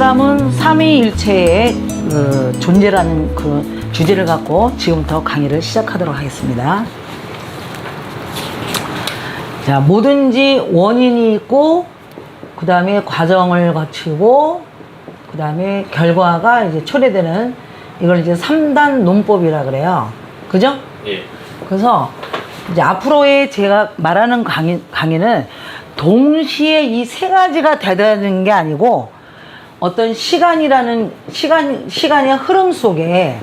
사람은 삼위일체의 존재라는 그 주제를 갖고 지금부터 강의를 시작하도록 하겠습니다. 자, 뭐든지 원인이 있고, 그 다음에 과정을 거치고, 그 다음에 결과가 이제 초래되는, 이걸 이제 3단 논법이라 그래요. 그죠? 예. 그래서 이제 앞으로의 제가 말하는 강의는 동시에 이 세 가지가 되는 게 아니고, 어떤 시간의 흐름 속에,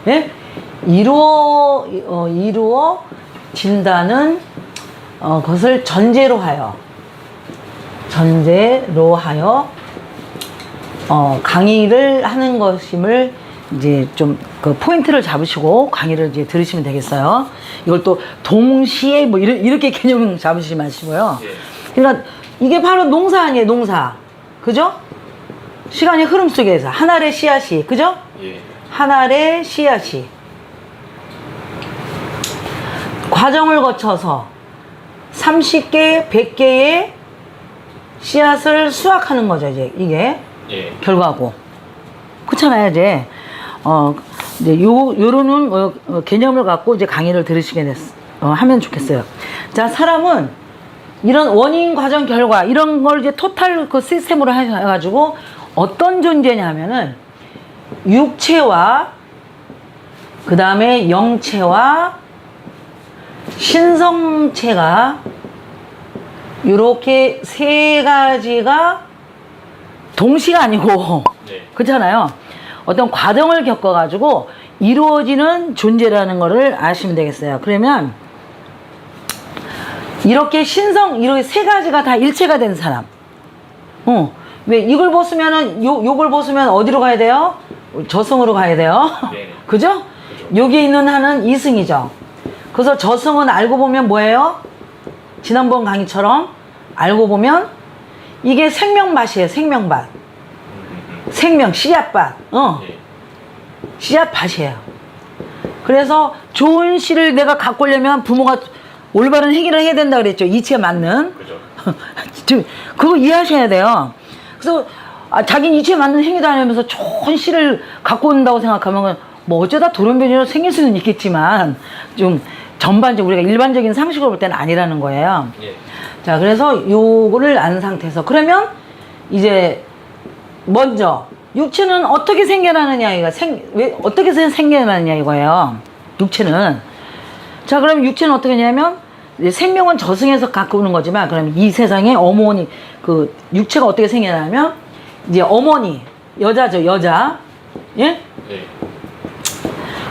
예? 이루어진다는 것을 전제로 하여 강의를 하는 것임을 이제 좀 그 포인트를 잡으시고 강의를 이제 들으시면 되겠어요. 이걸 또 동시에 뭐 이렇게 개념 잡으시지 마시고요. 예. 그러니까 이게 바로 농사 아니에요, 농사. 그죠? 시간의 흐름 속에서 한 알의 씨앗이, 그죠? 예. 한 알의 씨앗이 과정을 거쳐서 30개, 100개의 씨앗을 수확하는 거죠, 이제 이게. 예. 결과고. 그렇잖아요, 이제. 이제 요런 개념을 갖고 이제 강의를 들으시게 하면 좋겠어요. 자, 사람은 이런 원인, 과정, 결과, 이런 걸 이제 토탈 그 시스템으로 해가지고 어떤 존재냐면은 육체와 그 다음에 영체와 신성체가 이렇게 세 가지가 동시가 아니고 네. 그렇잖아요. 어떤 과정을 겪어가지고 이루어지는 존재라는 거를 아시면 되겠어요. 그러면 이렇게 이렇게 세 가지가 다 일체가 된 사람. 왜 이걸 벗으면은 요걸 벗으면 어디로 가야 돼요? 저승으로 가야 돼요. 네. 그죠? 여기 있는 한은 이승이죠. 그래서 저승은 알고 보면 뭐예요? 지난번 강의처럼 알고 보면 이게 생명밭이에요. 생명밭. 생명, 씨앗밭. 예. 씨앗밭이에요. 그래서 좋은 씨를 내가 갖고 오려면 부모가 올바른 행위를 해야 된다 그랬죠. 이치에 맞는. 그죠. 그거 이해하셔야 돼요. 그래서 자기는 이치에 맞는 행위도 안 하면서 좋은 씨를 갖고 온다고 생각하면 뭐 어쩌다 돌연변이로 생길 수는 있겠지만 좀 전반적 우리가 일반적인 상식으로 볼 때는 아니라는 거예요. 예. 자, 그래서 요거를 안 상태에서 그러면 이제 먼저 육체는 어떻게 생겨나느냐 이거 왜 어떻게 생겨나느냐 이거예요. 육체는. 자, 그럼 육체는 어떻게 하냐면 생명은 저승에서 갖고 오는 거지만 그럼 이 세상에 어머니 그 육체가 어떻게 생겨나냐면 이제 어머니 여자죠. 여자. 예? 예.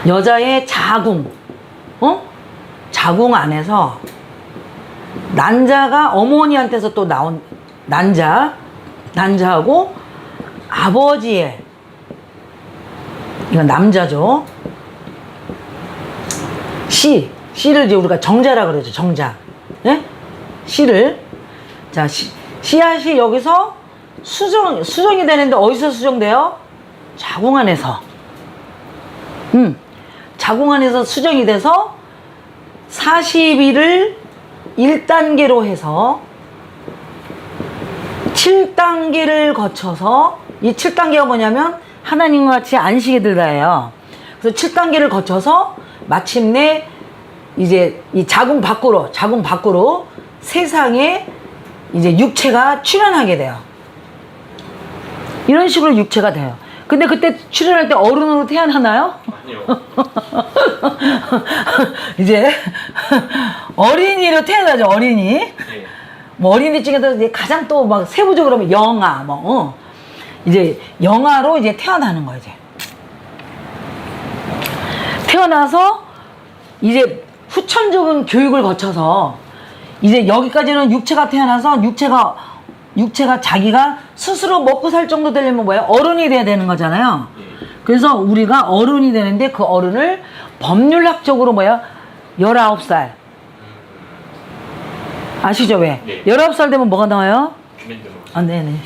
여자의 자궁. 자궁 안에서 난자가 어머니한테서 또 나온 난자하고 아버지의 이건 남자죠. 씨를 이제 우리가 정자라 그러죠. 정자. 예? 씨를. 자, 씨앗이 여기서 수정이 되는데 어디서 수정돼요? 자궁 안에서. 자궁 안에서 수정이 돼서 40일을 1단계로 해서 7단계를 거쳐서 이 7단계가 뭐냐면 하나님과 같이 안식에 들다예요. 그래서 7단계를 거쳐서 마침내 이제 이 자궁 밖으로 세상에 이제 육체가 출현하게 돼요. 이런 식으로 육체가 돼요. 근데 그때 출현할 때 어른으로 태어나나요? 아니요. 이제 어린이로 태어나죠. 어린이. 예. 뭐 어린이 중에서 이제 가장 또 막 세부적으로 하면 영아, 이제 영아로 이제 태어나는 거예요. 이제 태어나서 이제 후천적인 교육을 거쳐서 이제 여기까지는 육체가 태어나서 육체가 자기가 스스로 먹고 살 정도 되려면 뭐예요? 어른이 돼야 되는 거잖아요. 그래서 우리가 어른이 되는데 그 어른을 법률학적으로 뭐야? 19살. 아시죠? 왜? 네. 19살 되면 뭐가 나와요? 주민등록. 네네.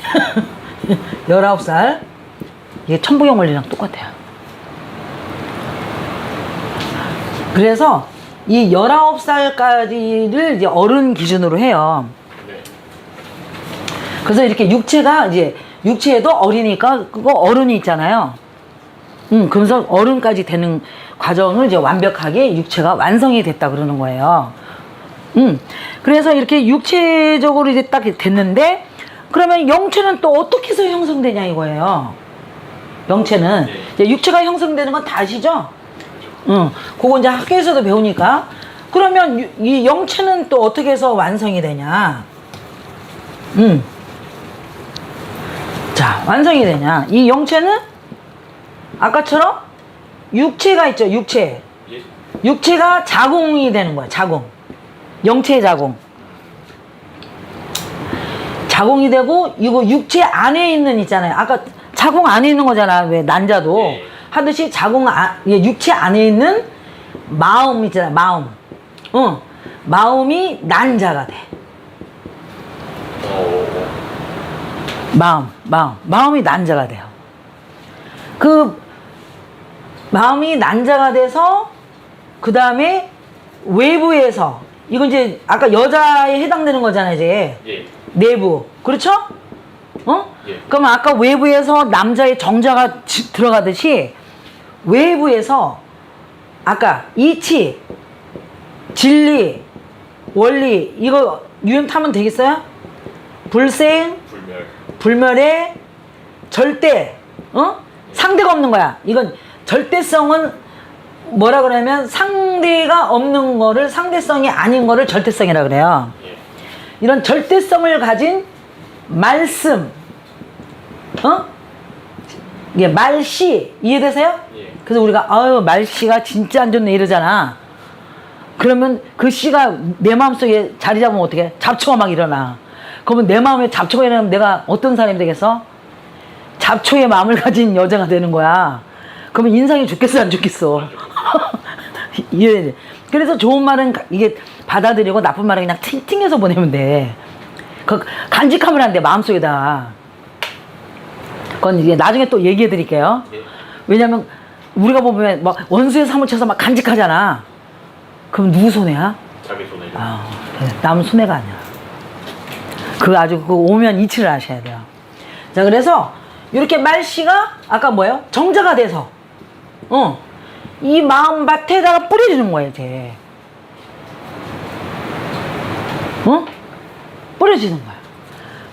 19살. 이게 천부경 원리랑 똑같아요. 그래서 이 19살까지를 이제 어른 기준으로 해요. 네. 그래서 이렇게 육체가 이제 육체에도 어리니까 그거 어른이 있잖아요. 그래서 어른까지 되는 과정을 이제 완벽하게 육체가 완성이 됐다 그러는 거예요. 그래서 이렇게 육체적으로 이제 딱 됐는데, 그러면 영체는 또 어떻게 해서 형성되냐 이거예요. 영체는 이제 육체가 형성되는 건 다 아시죠? 그거 이제 학교에서도 배우니까. 그러면 이 영체는 또 어떻게 해서 완성이 되냐? 자, 완성이 되냐? 이 영체는 아까처럼 육체가 있죠, 육체. 예. 육체가 자궁이 되는 거야, 자궁. 영체의 자궁. 자궁이 되고, 이거 육체 안에 있는 있잖아요. 아까 자궁 안에 있는 거잖아. 왜 난자도. 예. 하듯이 육체 안에 있는 마음 있잖아, 마음. 마음이 난자가 돼. 마음이 난자가 돼요. 그 마음이 난자가 돼서 그 다음에 외부에서, 이건 이제 아까 여자에 해당되는 거잖아요, 이제. 예. 내부. 그렇죠? 예. 그럼 아까 외부에서 남자의 정자가 들어가듯이 외부에서 아까 이치, 진리, 원리, 이거 유형 타면 되겠어요? 불생, 불멸의 절대, 상대가 없는 거야. 이건 절대성은 뭐라 그러면 상대가 없는 거를, 상대성이 아닌 거를 절대성이라 그래요. 예. 이런 절대성을 가진 말씀, 이게 말씨, 이해되세요? 예. 그래서 우리가 아유 말씨가 진짜 안 좋네 이러잖아. 그러면 그 씨가 내 마음속에 자리 잡으면 어떻게? 잡초가 막 일어나. 그러면 내 마음에 잡초가 일어나면 내가 어떤 사람이 되겠어? 잡초의 마음을 가진 여자가 되는 거야. 그러면 인상이 좋겠어, 안 좋겠어? 이해돼. 그래서 좋은 말은 이게 받아들이고 나쁜 말은 그냥 팅팅해서 보내면 돼. 그 간직하면 안 돼, 마음속에다. 그건 이제 나중에 또 얘기해 드릴게요. 왜냐면 우리가 보면 막 원수의 사물 쳐서 막 간직하잖아. 그럼 누구 손해야? 자기 손해죠. 남 손해가 아니야. 그 아주 그 오면 이치를 아셔야 돼요. 자, 그래서 이렇게 말씨가 아까 뭐예요? 정자가 돼서 이 마음밭에다가 뿌려주는 거예요, 이제. 뿌려지는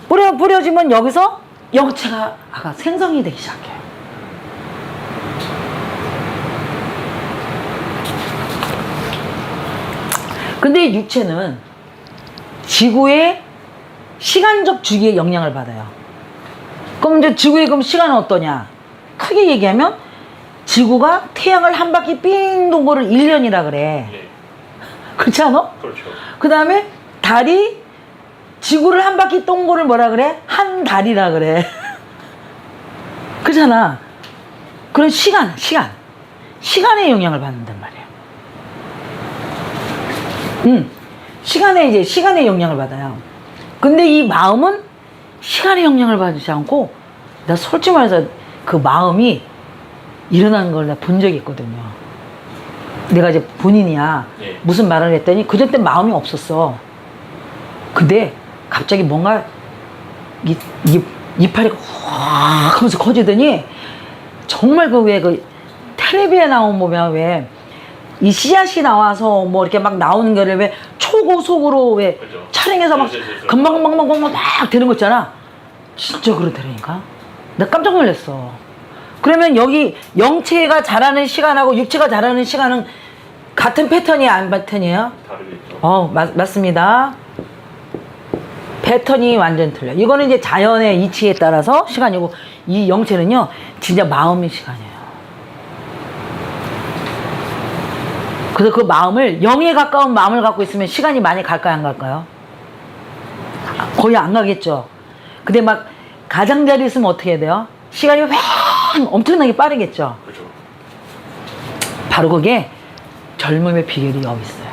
거야. 뿌려지면 여기서 영체가 아까 생성이 되기 시작해요. 근데 이 육체는 지구의 시간적 주기에 영향을 받아요. 그럼 이제 지구의 그럼 시간은 어떠냐? 크게 얘기하면 지구가 태양을 한 바퀴 삥 돈 거를 1년이라 그래. 예. 그렇지 않아? 그렇죠. 그 다음에 달이 지구를 한 바퀴 돈 거를 뭐라 그래? 한 달이라 그래. 그렇잖아. 그런 시간에 영향을 받는단 말이에요. 시간에 영향을 받아요. 근데 이 마음은 시간에 영향을 받지 않고, 나 솔직히 말해서 그 마음이 일어나는 걸 내가 본 적이 있거든요. 내가 이제 본인이야. 예. 무슨 말을 했더니 그전 때 마음이 없었어. 근데 갑자기 뭔가 이파리가 확 하면서 커지더니 정말 그 왜 그 텔레비에 나온 보면 왜 이 씨앗이 나와서 뭐 이렇게 막 나오는 거를 왜 초고속으로 왜 그죠. 촬영해서 막 금방 막 되는 거 있잖아. 진짜 그렇다니까. 내가 깜짝 놀랐어. 그러면 여기 영체가 자라는 시간하고 육체가 자라는 시간은 같은 패턴이야, 안 패턴이에요? 다르겠죠. 맞습니다. 패턴이 완전 틀려. 이거는 이제 자연의 이치에 따라서 시간이고, 이 영체는요 진짜 마음의 시간이에요. 그래서 그 마음을, 영에 가까운 마음을 갖고 있으면 시간이 많이 갈까요, 안 갈까요? 거의 안 가겠죠. 근데 막 가장자리 있으면 어떻게 해야 돼요? 시간이 휙 엄청나게 빠르겠죠. 그렇죠. 바로 그게 젊음의 비결이 여기 있어요.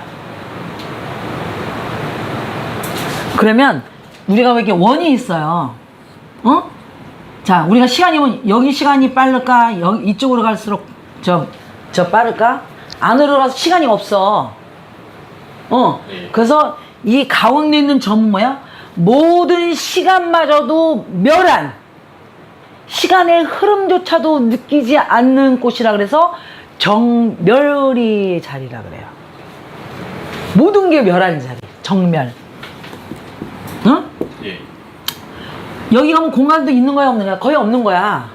그러면 우리가 왜 이렇게 원이 있어요? 자, 우리가 시간이면 여기 시간이 빠를까? 여기 이쪽으로 갈수록 저 빠를까? 안으로 가서 시간이 없어. 네. 그래서 이 가운데 있는 점은 뭐야? 모든 시간마저도 멸한 시간의 흐름조차도 느끼지 않는 꽃이라 그래서 정멸의 자리라 그래요. 모든 게 멸한 자리, 정멸. 응? 예. 여기 가면 공간도 있는 거야, 없는 거야? 거의 없는 거야.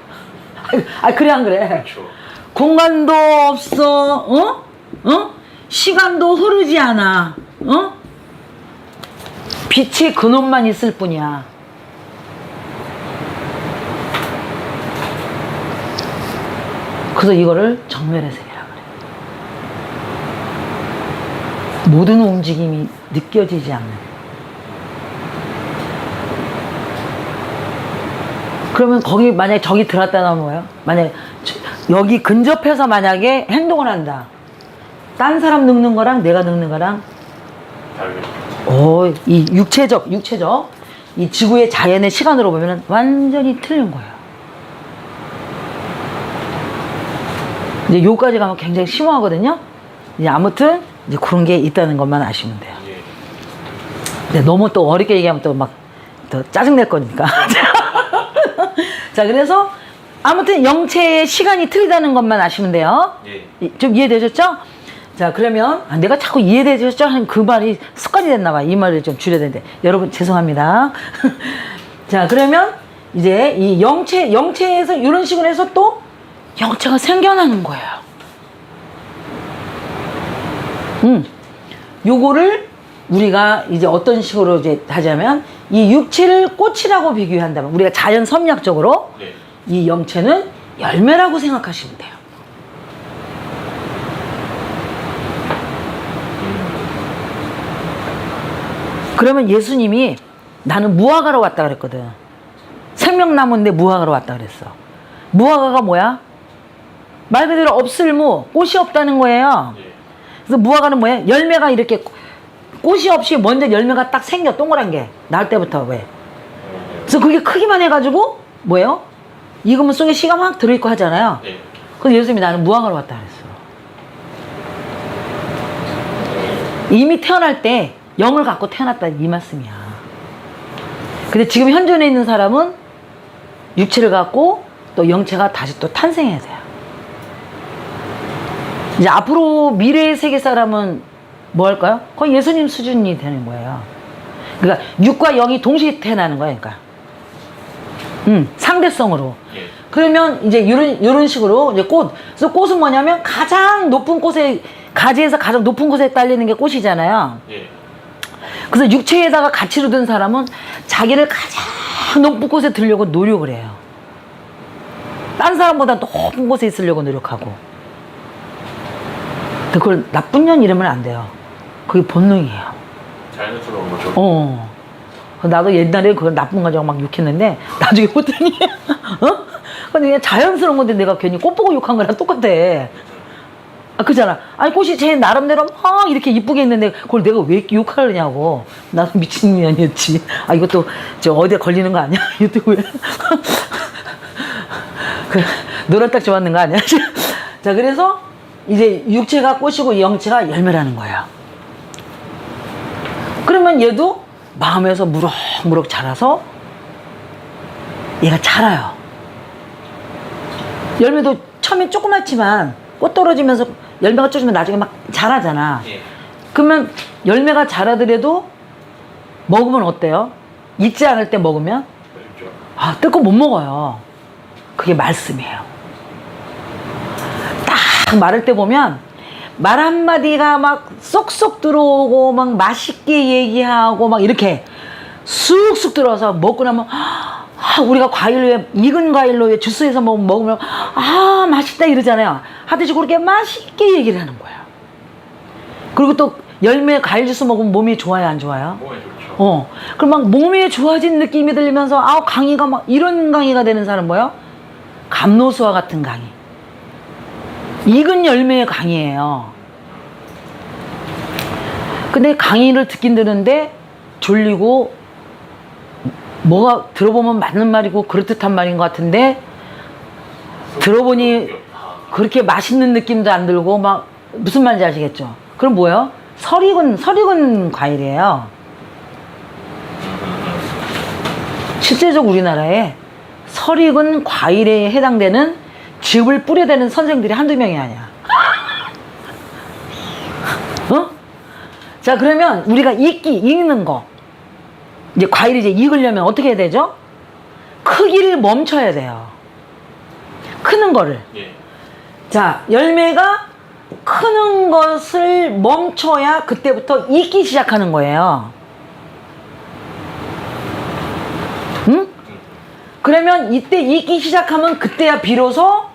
아, 그래, 안 그래? 그렇죠. 공간도 없어, 어? 어? 시간도 흐르지 않아, 어? 빛이 근원만 있을 뿐이야. 그래서 이거를 정멸의 세계라 그래. 모든 움직임이 느껴지지 않는. 그러면 거기 만약에 저기 들어갔다 나오면 뭐예요? 만약에 여기 근접해서 만약에 행동을 한다. 딴 사람 늙는 거랑 내가 늙는 거랑 이 육체적 이 지구의 자연의 시간으로 보면 완전히 틀린 거예요. 이제 요까지 가면 굉장히 심오하거든요. 이제 아무튼 이제 그런 게 있다는 것만 아시면 돼요. 예. 근데 너무 또 어렵게 얘기하면 또 막 더 짜증낼 거니까. 자, 그래서 아무튼 영체의 시간이 틀리다는 것만 아시면 돼요. 예. 좀 이해되셨죠? 자, 그러면 내가 자꾸 이해되셨죠? 하는 그 말이 습관이 됐나 봐. 이 말을 좀 줄여야 되는데 여러분 죄송합니다. 자, 그러면 이제 이 영체에서 이런 식으로 해서 또 영체가 생겨나는 거예요. 요거를 우리가 이제 어떤 식으로 이제 하자면 이 육체를 꽃이라고 비교한다면 우리가 자연 선미학적으로 네. 이 영체는 열매라고 생각하시면 돼요. 그러면 예수님이 나는 무화과로 왔다 그랬거든. 생명나무인데 무화과로 왔다 그랬어. 무화과가 뭐야? 말 그대로 없을무, 꽃이 없다는 거예요. 예. 그래서 무화과는 뭐야? 열매가 이렇게 꽃이 없이 먼저 열매가 딱 생겨, 동그란 게. 나올 때부터 왜? 그래서 그게 크기만 해가지고 뭐예요? 익으면 속에 씨가 막 들어있고 하잖아요. 예. 그래서 예수님이 나는 무화과로 왔다 그랬어. 이미 태어날 때 영을 갖고 태어났다 이 말씀이야. 근데 지금 현존에 있는 사람은 육체를 갖고 또 영체가 다시 또 탄생해야 돼요. 이제 앞으로 미래의 세계 사람은 뭐 할까요? 거의 예수님 수준이 되는 거예요. 그러니까 육과 영이 동시에 태어나는 거예요. 그러니까 상대성으로. 예. 그러면 이제 이런 식으로 이제 꽃. 그래서 꽃은 뭐냐면 가장 높은 꽃에 가지에서 가장 높은 곳에 딸리는 게 꽃이잖아요. 예. 그래서 육체에다가 가치를 둔 사람은 자기를 가장 높은 곳에 들려고 노력을 해요. 딴 사람보다 높은 곳에 있으려고 노력하고. 근데 그걸 나쁜 년 이러면 안 돼요. 그게 본능이에요. 자연스러운 거죠. 나도 옛날에 그걸 나쁜 가지고 막 욕했는데 나중에 보더니 근데 그냥 자연스러운 건데 내가 괜히 꽃 보고 욕한 거랑 똑같아. 아, 그잖아. 아니 꽃이 제 나름대로 막 이렇게 이쁘게 있는데 그걸 내가 왜 욕하려냐고. 나도 미친년이었지. 아, 이것도 저 어디에 걸리는 거 아니야? 유튜브에. 그 노란 딱 좋았는 거 아니야? 자, 그래서 이제 육체가 꽃이고 영체가 열매라는 거예요. 그러면 얘도 마음에서 무럭무럭 자라서 얘가 자라요. 열매도 처음엔 조그맣지만 꽃 떨어지면서 열매가 쪼지면 나중에 막 자라잖아. 예. 그러면 열매가 자라더라도 먹으면 어때요? 익지 않을 때 먹으면 그렇죠. 아, 뜯고 못 먹어요. 그게 말씀이에요. 딱 마를 때 보면 말 한마디가 막 쏙쏙 들어오고 막 맛있게 얘기하고 막 이렇게 쑥쑥 들어와서 먹고 나면 우리가 과일로 익은 과일로 주스에서 먹으면 맛있다 이러잖아요. 하듯이 그렇게 맛있게 얘기를 하는 거예요. 그리고 또 열매 과일 주스 먹으면 몸이 좋아요, 안 좋아요? 몸에 좋죠. 그럼 막 몸이 좋아진 느낌이 들면서 강의가 막 이런 강의가 되는 사람 뭐예요? 감노수와 같은 강의. 익은 열매의 강의예요. 근데 강의를 듣긴 듣는데 졸리고 뭐가 들어보면 맞는 말이고 그럴듯한 말인 것 같은데 들어보니 그렇게 맛있는 느낌도 안 들고 막 무슨 말인지 아시겠죠? 그럼 뭐예요? 설익은 과일이에요. 실제적 우리나라에 설익은 과일에 해당되는 즙을 뿌려대는 선생들이 한두 명이 아니야. 어? 자, 그러면 우리가 익는 거. 이제 과일이 이제 익으려면 어떻게 해야 되죠? 크기를 멈춰야 돼요. 크는 거를. 예. 자, 열매가 크는 것을 멈춰야 그때부터 익기 시작하는 거예요. 응? 그러면 이때 익기 시작하면 그때야 비로소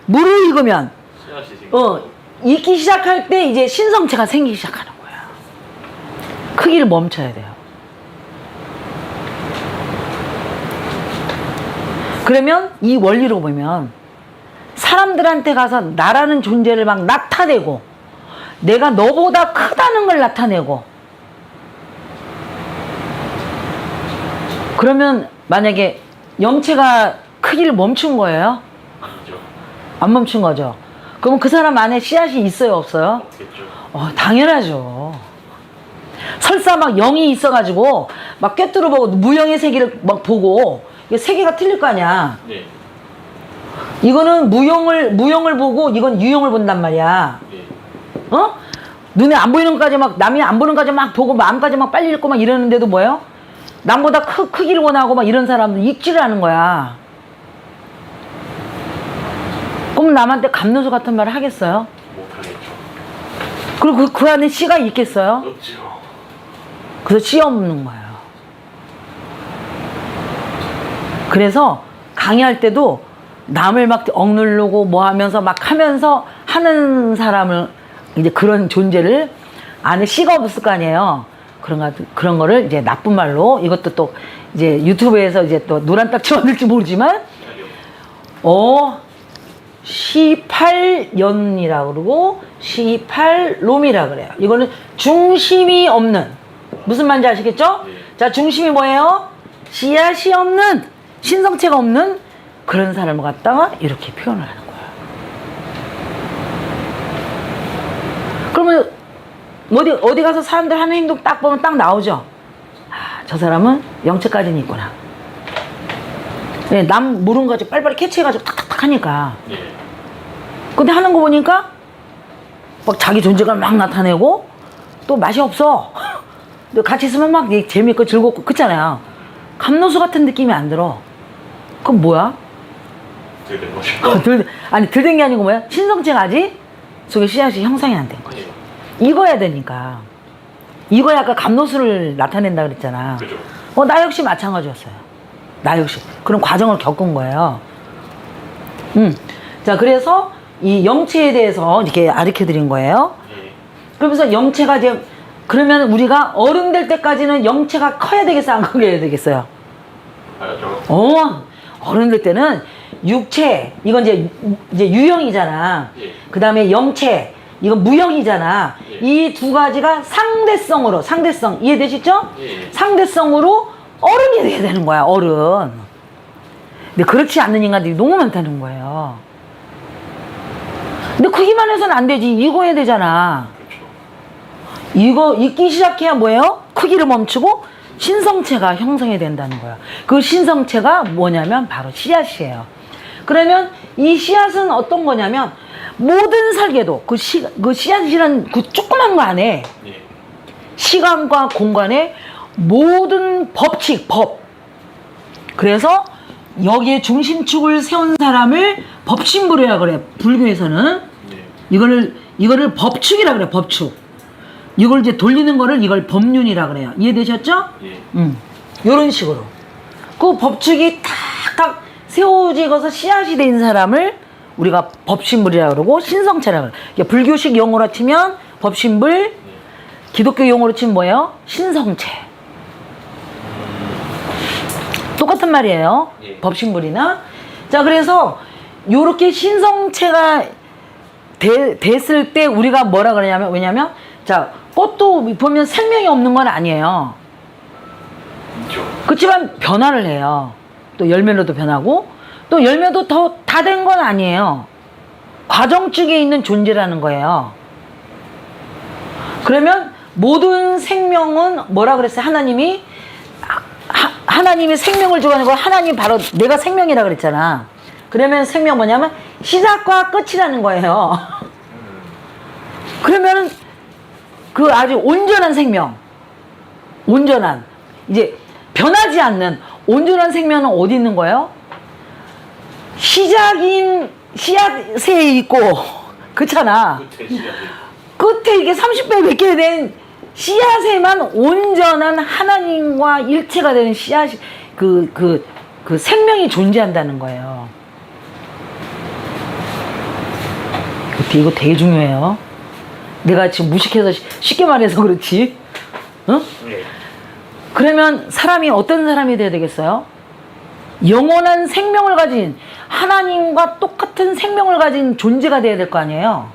물을 익으면 씨앗이 생겨. 익기 시작할 때 이제 신성체가 생기기 시작하는 거야. 크기를 멈춰야 돼요. 그러면 이 원리로 보면 사람들한테 가서 나라는 존재를 막 나타내고 내가 너보다 크다는 걸 나타내고 그러면 만약에 영체가 크기를 멈춘 거예요? 아니죠. 안 멈춘 거죠. 그럼 그 사람 안에 씨앗이 있어요, 없어요? 없겠죠. 당연하죠. 설사 막 영이 있어가지고 막 꿰뚫어 보고 무영의 세계를 막 보고 이게 세계가 틀릴 거 아니야. 네. 이거는 무영을 보고 이건 유영을 본단 말이야. 네. 어? 눈에 안 보이는 것까지 막 남이 안 보는 것까지 막 보고 마음까지 막 빨리 읽고 막 이러는데도 뭐예요? 남보다 크기를 원하고 막 이런 사람들 읽지를 않은 거야. 그럼 남한테 감노소 같은 말을 하겠어요? 못하겠죠. 그리고 그 안에 씨가 있겠어요? 없죠. 그래서 씨 없는 거예요. 그래서 강의할 때도 남을 막 억누르고 뭐 하면서 막 하면서 하는 사람을 이제 그런 존재를 안에 씨가 없을 거 아니에요. 그런 거를 이제 나쁜 말로 이것도 또 이제 유튜브에서 이제 또 노란 딱지 만들지 모르지만 시팔연이라고 그러고 시팔롬이라 그래요. 이거는 중심이 없는 무슨 말인지 아시겠죠? 네. 자, 중심이 뭐예요? 씨앗이 없는 신성체가 없는 그런 사람을 갖다가 이렇게 표현을 하는 거야. 그러면 어디 가서 사람들 하는 행동 딱 보면 딱 나오죠. 저 사람은 영체까지는 있구나. 네, 남 모르는 거 가지고 빨리빨리 캐치해가지고 탁탁탁 하니까. 네. 근데 하는 거 보니까 막 자기 존재감을 막 나타내고 또 맛이 없어. 근데 같이 있으면 막 재밌고 즐겁고 그렇잖아요. 감노수 같은 느낌이 안 들어. 그럼 뭐야? 들된 거죠. 들된 게 아니고 뭐야? 신성체가 아직 속에 씨앗이 형성이 안 된 거지. 익어야 되니까. 익어야 아까 감노수를 나타낸다 그랬잖아. 그죠. 나 역시 마찬가지였어요. 나 역시. 그런 과정을 겪은 거예요. 자, 그래서 이 영체에 대해서 이렇게 가르쳐 드린 거예요. 네. 그러면서 영체가 이제, 그러면 우리가 어른 될 때까지는 영체가 커야 되겠어? 안 커야 되겠어요? 알죠. 어른 될 때는 육체, 이건 이제 유형이잖아. 예. 그 다음에 영체, 이건 무형이잖아. 예. 이 두 가지가 상대성, 이해되시죠? 예. 상대성으로 어른이 돼야 되는 거야, 어른. 근데 그렇지 않는 인간들이 너무 많다는 거예요. 근데 크기만 해서는 안 되지. 익어야 되잖아. 그렇죠. 익기 시작해야 뭐예요? 크기를 멈추고 신성체가 형성이 된다는 거야. 그 신성체가 뭐냐면 바로 씨앗이에요. 그러면 이 씨앗은 어떤 거냐면 모든 설계도 그 씨앗이라는 그 조그만 거 안에 예. 시간과 공간의 모든 법. 그래서 여기에 중심축을 세운 사람을 법신불이라 그래. 불교에서는 네. 이거를 법축이라 그래. 법축. 이걸 이제 돌리는 거를 이걸 법륜이라 그래요. 이해되셨죠? 예. 요런 식으로. 그 법축이 탁탁 세워지고서 씨앗이 된 사람을 우리가 법신불이라 그러고 신성체라 그래. 그러니까 불교식 용어로 치면 법신불, 기독교 용어로 치면 뭐예요? 신성체. 똑같은 말이에요. 예. 법신불이나. 자, 그래서 요렇게 신성체가 됐을 때 우리가 뭐라 그러냐면, 왜냐면 자, 꽃도 보면 생명이 없는 건 아니에요. 있죠. 그렇지만 변화를 해요. 또 열매로도 변하고 또 열매도 더 다 된 건 아니에요. 과정 중에 있는 존재라는 거예요. 그러면 모든 생명은 뭐라 그랬어요? 하나님이 하나님이 생명을 주고 하는 거 하나님 바로 내가 생명이라 그랬잖아. 그러면 생명 뭐냐면 시작과 끝이라는 거예요. 그러면은 그 아주 온전한 생명, 온전한 이제 변하지 않는 온전한 생명은 어디 있는 거예요? 시작인 씨앗에 있고 그렇잖아. 끝에 시작이. 끝에 이게 30배 맺게 된 씨앗에만 온전한 하나님과 일체가 되는 씨앗이 그 생명이 존재한다는 거예요. 이거 되게 중요해요. 내가 지금 무식해서 쉽게 말해서 그렇지. 응? 네. 그러면 사람이 어떤 사람이 돼야 되겠어요? 영원한 생명을 가진 하나님과 똑같은 생명을 가진 존재가 돼야 될 거 아니에요?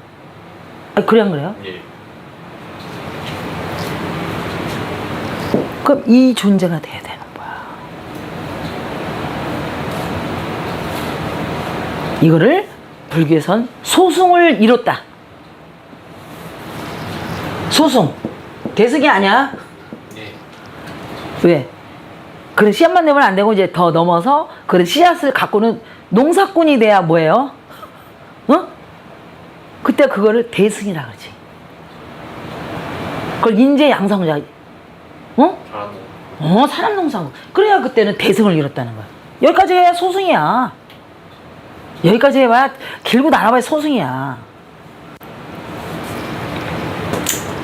그래 안 그래요? 예. 그럼 이 존재가 돼야 되는 거야. 이거를 불교에선 소승을 이뤘다. 소승. 대승이 아니야. 예. 왜? 그런 씨앗만 내면 안 되고 이제 더 넘어서 그런 씨앗을 갖고는 농사꾼이 돼야 뭐예요? 어? 그때 그거를 대승이라 그러지. 그걸 인재 양성자. 어? 사람. 사람 농사꾼. 그래야 그때는 대승을 이뤘다는 거야. 여기까지 해야 소승이야. 여기까지 해봐야 길고 날아봐야 소승이야.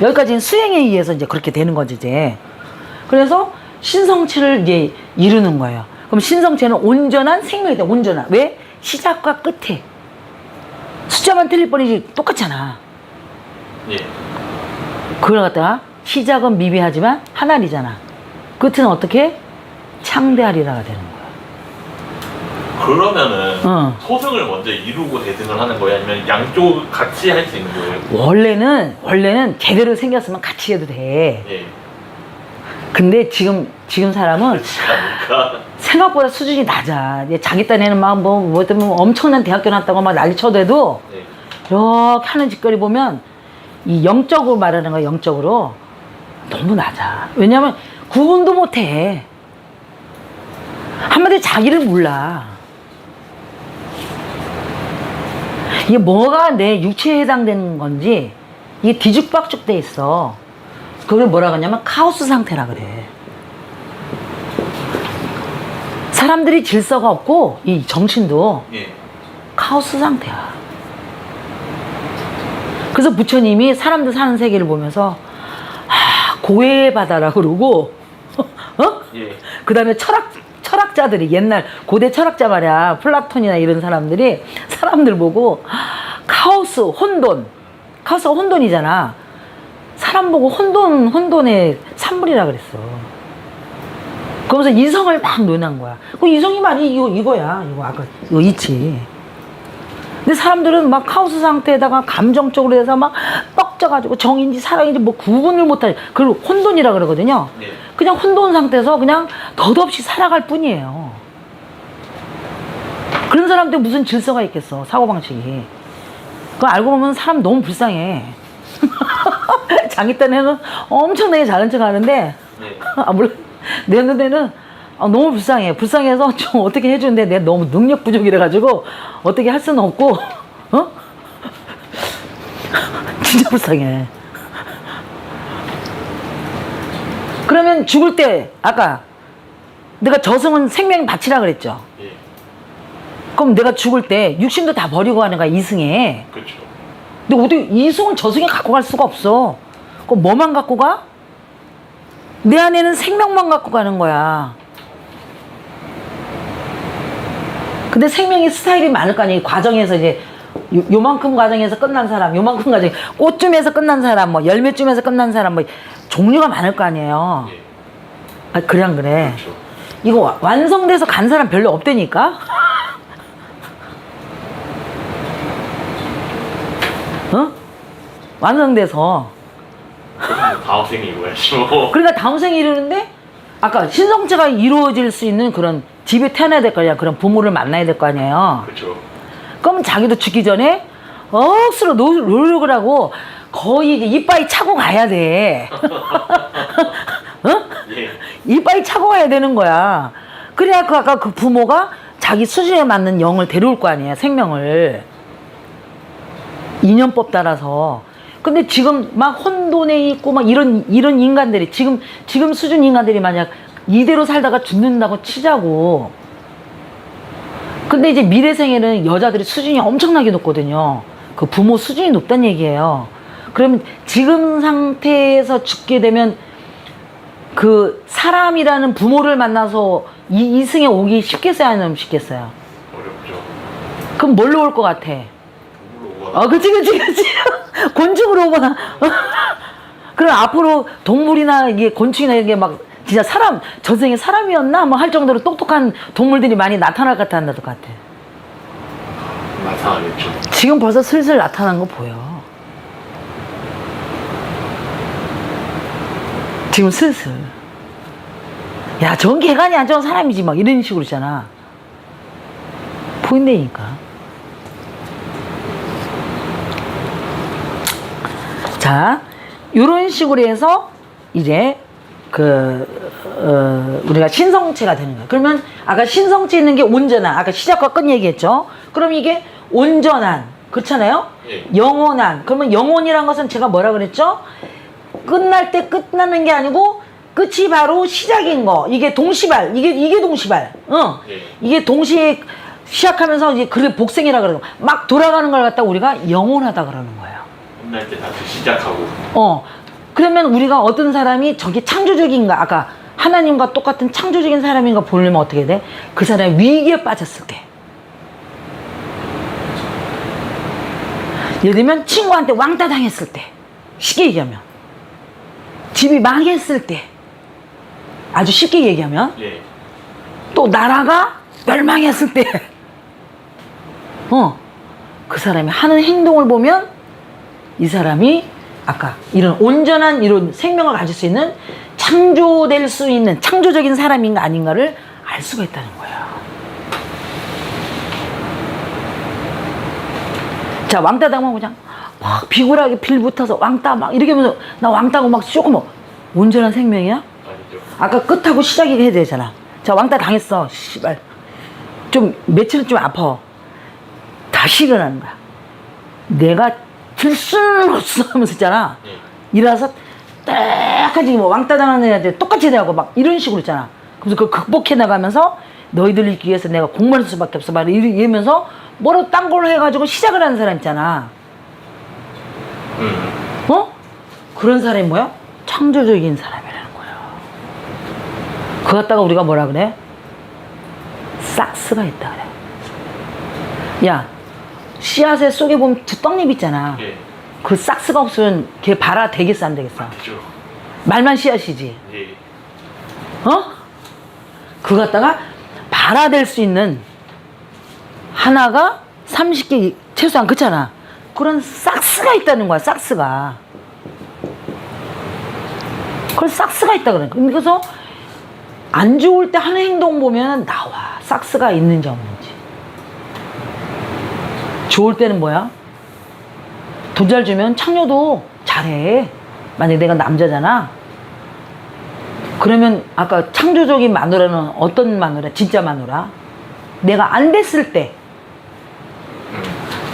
여기까지는 수행에 의해서 이제 그렇게 되는 거지 이제. 그래서 신성체를 이제 이루는 거예요. 그럼 신성체는 온전한 생명이 돼. 온전한. 왜? 시작과 끝에. 숫자만 틀릴 뿐이지 똑같잖아. 예. 그걸 갖다가 시작은 미비하지만 하나리잖아. 끝은 어떻게? 창대하리라가 되는 거야. 그러면은 소승을 먼저 이루고 대승을 하는 거예요? 아니면 양쪽 같이 할 수 있는 거예요? 원래는 제대로 생겼으면 같이 해도 돼. 예. 근데 지금 사람은 그렇지 않을까? 생각보다 수준이 낮아. 자기 딴에는 막 뭐 때문에 엄청난 대학교 나왔다고 막 난리 쳐대도 예. 이렇게 하는 짓거리 보면 이 영적으로 말하는 거야. 영적으로 너무 낮아. 왜냐면 구분도 못해. 한마디로 자기를 몰라. 이게 뭐가 내 육체에 해당되는 건지 이게 뒤죽박죽 돼 있어. 그걸 뭐라고 하냐면 카오스 상태라 그래. 사람들이 질서가 없고 이 정신도 예. 카오스 상태야. 그래서 부처님이 사람들 사는 세계를 보면서 고해의 바다라 그러고 예. 그 다음에 철학자들이 옛날 고대 철학자 말이야. 플라톤이나 이런 사람들 보고 카오스, 혼돈. 카오스가 혼돈이잖아. 사람 보고 혼돈의 산물이라 그랬어. 그러면서 이성을 막 논한 거야. 그 이성이 말이 이거야. 이거 아까 이거 있지. 근데 사람들은 막 카오스 상태에다가 감정적으로 해서 막 떡져가지고 정인지 사랑인지 뭐 구분을 못하지. 그걸 혼돈이라 그러거든요. 네. 그냥 혼돈 상태에서 그냥 덧없이 살아갈 뿐이에요. 그런 사람한테 무슨 질서가 있겠어. 사고방식이. 그거 알고 보면 사람 너무 불쌍해. 자기 딴에는 엄청나게 잘난 척 하는데 네. 물론 내 눈에는 너무 불쌍해. 불쌍해서 좀 어떻게 해주는데 내가 너무 능력 부족이라가지고 어떻게 할 수는 없고 진짜 불쌍해. 그러면 죽을 때 아까 내가 저승은 생명 바치라 그랬죠. 예. 그럼 내가 죽을 때 육신도 다 버리고 가는 거야. 이승에. 그렇죠. 근데 어떻게 이승은 저승에 갖고 갈 수가 없어. 그럼 뭐만 갖고 가? 내 안에는 생명만 갖고 가는 거야. 근데 생명이 스타일이 많을 거 아니에요. 이 과정에서 이제 요만큼 과정에서 끝난 사람, 요만큼 과정, 꽃쯤에서 끝난 사람, 뭐 열매쯤에서 끝난 사람, 뭐 종류가 많을 거 아니에요. 예. 그래 안 그래? 그렇죠. 이거 완성돼서 간 사람 별로 없다니까? 어? 완성돼서. 그럼 다음 생에 이거야죠. 그러니까 다음 생에 이루는데 아까 신성체가 이루어질 수 있는 그런 집에 태어나야 될 거 아니야. 그런 부모를 만나야 될 거 아니에요. 그렇죠. 그럼 자기도 죽기 전에 억수로 노력을 하고 거의 이제 이빠이 차고 가야 돼. 어? 예. 이빨이 차가워야 되는 거야. 그래야 아까 그 부모가 자기 수준에 맞는 영을 데려올 거 아니에요. 생명을. 인연법 따라서. 근데 지금 막 혼돈에 있고 막 이런 인간들이 지금 수준 인간들이 만약 이대로 살다가 죽는다고 치자고. 근데 이제 미래 생에는 여자들이 수준이 엄청나게 높거든요. 그 부모 수준이 높다는 얘기예요. 그러면 지금 상태에서 죽게 되면 그 사람이라는 부모를 만나서 이승에 오기 쉽겠어요? 아니면 쉽겠어요? 어렵죠. 그럼 뭘로 올 것 같아? 동물로 오거나. 그치. 곤충으로 오거나. 그럼 앞으로 동물이나 이게 곤충이나 이게 막 진짜 사람, 저생에 사람이었나? 뭐 할 정도로 똑똑한 동물들이 많이 나타날 것 같아. 나타나겠죠. 지금 벌써 슬슬 나타난 거 보여. 지금 슬슬. 야, 저건 개간이 안 저건 사람이지. 막 이런 식으로 있잖아. 보인다니까. 자, 요런 식으로 해서 이제 우리가 신성체가 되는 거야. 그러면 아까 신성체 있는 게 온전한, 아까 시작과 끝 얘기했죠. 그럼 이게 온전한, 그렇잖아요? 예. 영원한. 그러면 영혼이란 것은 제가 뭐라 그랬죠? 끝날 때 끝나는 게 아니고 끝이 바로 시작인 거. 이게 동시발. 이게 동시발. 예. 이게 동시에 시작하면서 이제 그래 복생이라 그러고 막 돌아가는 걸 갖다 우리가 영원하다 그러는 거예요. 끝날 때 다시 시작하고. 그러면 우리가 어떤 사람이 저게 창조적인가, 아까 하나님과 똑같은 창조적인 사람인가 보려면 어떻게 돼? 그 사람이 위기에 빠졌을 때. 예를 들면 친구한테 왕따 당했을 때, 쉽게 얘기하면 집이 망했을 때, 아주 쉽게 얘기하면 예. 또 나라가 멸망했을 때, 그 사람이 하는 행동을 보면 이 사람이 아까 이런 온전한 이런 생명을 가질 수 있는 창조될 수 있는 창조적인 사람인가 아닌가를 알 수가 있다는 거예요. 자, 왕따 당하면 그냥 막 비굴하게 빌붙어서 왕따 막 이렇게 하면서 나 왕따고 막 조금 온전한 생명이야? 아니죠. 아까 끝하고 시작이 해야 되잖아. 자, 왕따 당했어. 씨발. 좀 며칠은 좀 아파. 다시 일어나는 거야. 내가 들 수는 없어 하면서 있잖아. 예. 일어나서 딱하지 뭐 왕따 당하는 애한테 똑같이 대하고 막 이런 식으로 있잖아. 그래서 그걸 극복해 나가면서 너희들 읽기 위해서 내가 공부할 수밖에 없어. 막 이러면서 뭐로 딴 걸로 해가지고 시작을 하는 사람 있잖아. 그런 사람이 뭐야? 창조적인 사람이라는 거야. 그거 갖다가 우리가 뭐라 그래? 싹스가 있다 그래. 야, 씨앗의 속에 보면 두 떡잎 있잖아. 예. 그 싹스가 없으면 걔 발아 되겠어 안 되겠어? 그렇죠. 말만 씨앗이지. 예. 그거 갖다가 발아될 수 있는 하나가 30개 최소한 그렇잖아. 그런 싹스가 있다는 거야. 싹스가. 그런 싹스가 있다 그러니까. 그래서 안 좋을 때 하는 행동 보면 나와. 싹스가 있는지 없는지. 좋을 때는 뭐야? 돈 잘 주면 창녀도 잘해. 만약에 내가 남자잖아. 그러면 아까 창조적인 마누라는 어떤 마누라? 진짜 마누라? 내가 안 됐을 때,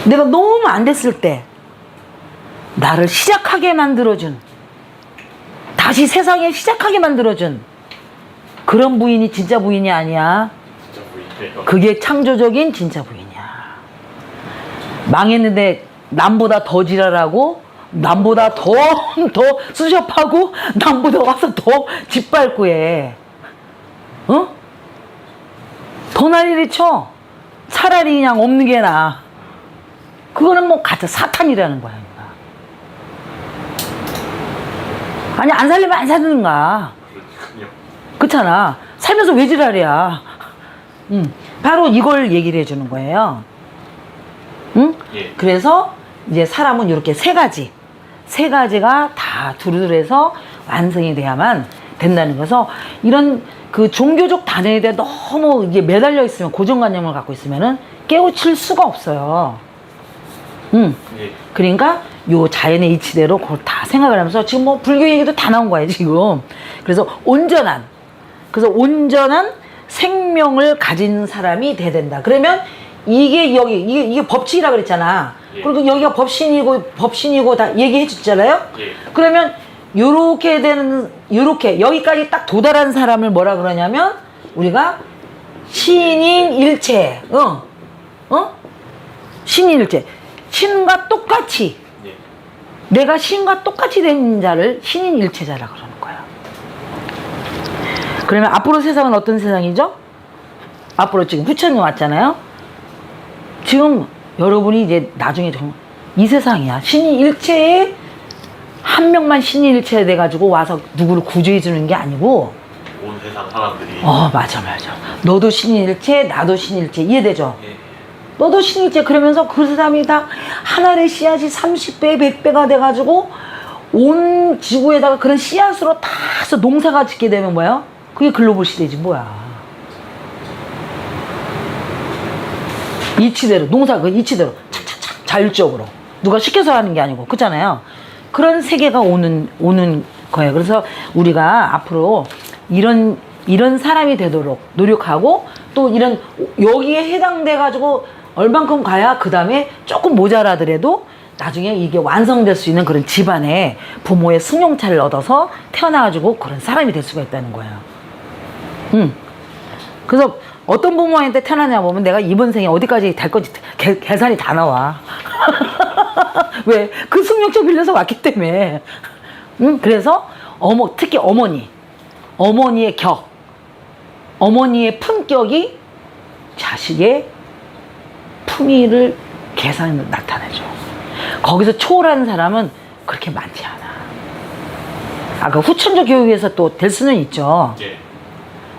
내가 너무 안 됐을 때 나를 시작하게 만들어준, 다시 세상에 시작하게 만들어준 그런 부인이 진짜 부인이 아니야. 진짜 보이네요. 그게 창조적인 진짜 부인이야. 망했는데 남보다 더 지랄하고 남보다 더 수줍하고 남보다 와서 더 짓밟고 해. 더 난리를 쳐. 차라리 그냥 없는 게 나아. 그거는 뭐 가짜 사탄이라는 거야. 아니 안 살려면 안 사는가. 그렇군요. 그렇잖아. 살면서 왜 지랄이야. 바로 이걸 얘기를 해주는 거예요. 예. 그래서 이제 사람은 이렇게 세 가지가 다 두루두루해서 완성이 돼야만 된다는 거서 이런 그 종교적 단어에 대해 너무 이게 매달려 있으면 고정관념을 갖고 있으면은 깨우칠 수가 없어요. 예. 그러니까 요 자연의 이치대로 그걸 다 생각을 하면서 지금 뭐 불교 얘기도 다 나온 거예요 지금. 그래서 온전한 그래서 온전한 생명을 가진 사람이 돼야 된다. 그러면 이게 여기 이게 법칙이라 그랬잖아. 예. 그리고 여기가 법신이고 다 얘기해 줬잖아요. 예. 그러면 요렇게 여기까지 딱 도달한 사람을 뭐라 그러냐면 우리가 신인일체. 신인일체. 신과 똑같이 예. 내가 신과 똑같이 된 자를 신인일체자라 그러는 거야. 그러면 앞으로 세상은 어떤 세상이죠? 앞으로 지금 후천이 왔잖아요. 지금 여러분이 이제 나중에 정말 이 세상이야. 신인일체에 한 명만 신인일체 돼가지고 와서 누구를 구조해 주는 게 아니고 온 세상 사람들이. 맞아. 너도 신인일체, 나도 신인일체. 이해되죠? 예. 너도 신일체. 그러면서 그 사람이 다 하나의 씨앗이 30배, 100배가 돼가지고 온 지구에다가 그런 씨앗으로 다 해서 농사가 짓게 되면 뭐야? 그게 글로벌 시대지 뭐야. 이치대로 농사 그 이치대로 착착착 자율적으로 누가 시켜서 하는 게 아니고 그렇잖아요. 그런 세계가 오는 거예요. 그래서 우리가 앞으로 이런 사람이 되도록 노력하고 또 이런 여기에 해당돼 가지고 얼만큼 가야 그 다음에 조금 모자라더라도 나중에 이게 완성될 수 있는 그런 집안에 부모의 승용차를 얻어서 태어나가지고 그런 사람이 될 수가 있다는 거예요. 그래서 어떤 부모한테 태어나냐 보면 내가 이번 생에 어디까지 될 건지 계산이 다 나와. 왜? 그 승용차 빌려서 왔기 때문에. 그래서 특히 어머니의 어머니의 품격이 자식의 품위를 계산을 나타내죠. 거기서 초월하는 사람은 그렇게 많지 않아. 아까 후천적 교육에서 또 될 수는 있죠. 예.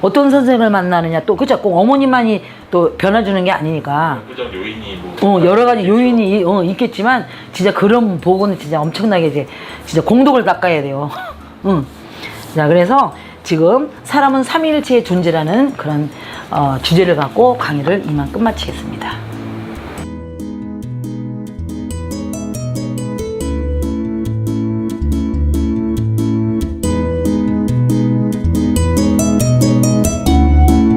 어떤 선생을 만나느냐 또 그죠? 꼭 어머니만이 또 변화주는 게 아니니까. 부정 요인이 뭐. 여러 가지 요인이 있겠지만 진짜 그런 보고는 진짜 엄청나게 이제 진짜 공덕을 닦아야 돼요. 자, 그래서 지금 사람은 삼위일체의 존재라는 그런 주제를 갖고 강의를 이만 끝마치겠습니다.